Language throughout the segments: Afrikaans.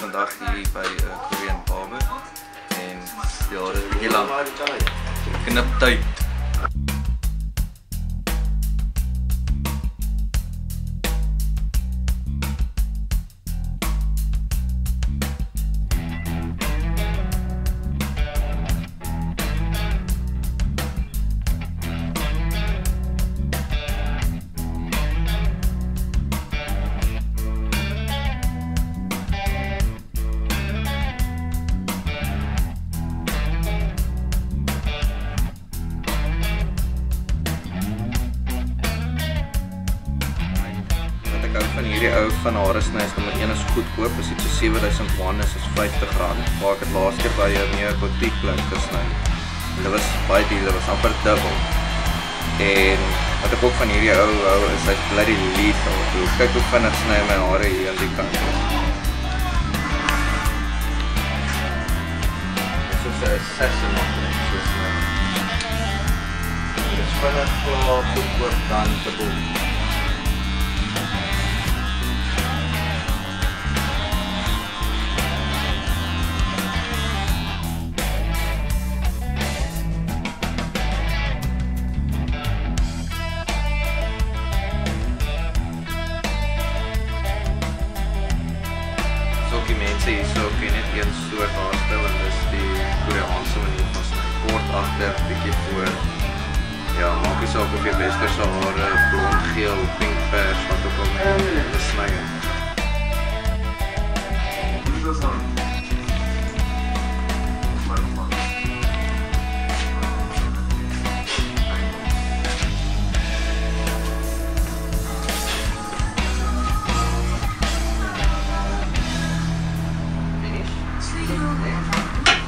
vandag hier by Korean Barber en ja, dit is bietjie lank. Knip tyd. Van hierdie ou van Haresny is nommer 1 is goedkoop, as iets so 7001 is R50. Maar ek het laas keer by meer boutique plek gesny. En dit was baie duur, dit was amper dubbel. En wat ek ook van hierdie ou is hy's bloody lethal. Kyk hoe vinnig sny my hare hier aan die kant. Dit is soos 'n assassin magnet, soos dit is vinnig klaar, goedkoop dan te boel. Die mense hier so ken net een soort haarstel en dis die Koreaanse manier van sny. Kort agter, bietjie voor. Ja, maak nie saak of jy westerse hare, blond, geel, pink, pers, wat ook al met die sny. Hoe is dit?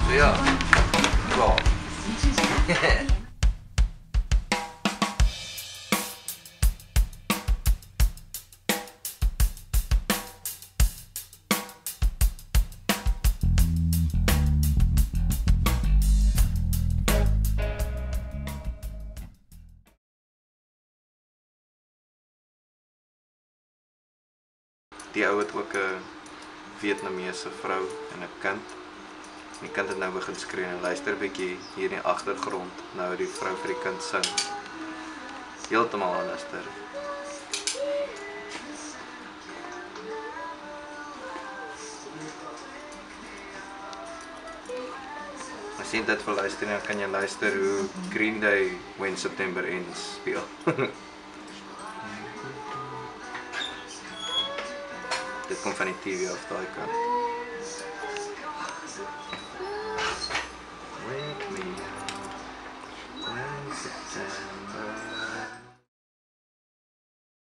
So ja, klaar. Die ou het ook 'n Vietnamese vrou en 'n kind. Die kind het nou begin skree en luister 'n bietjie hier in die agtergrond. Nou die vrou vir die kind sing. Heeltemal anderster. As jy dit wil luister, dan kan jy luister hoe Green Day When September Ends speel. Dit kom van die TV af daai kant.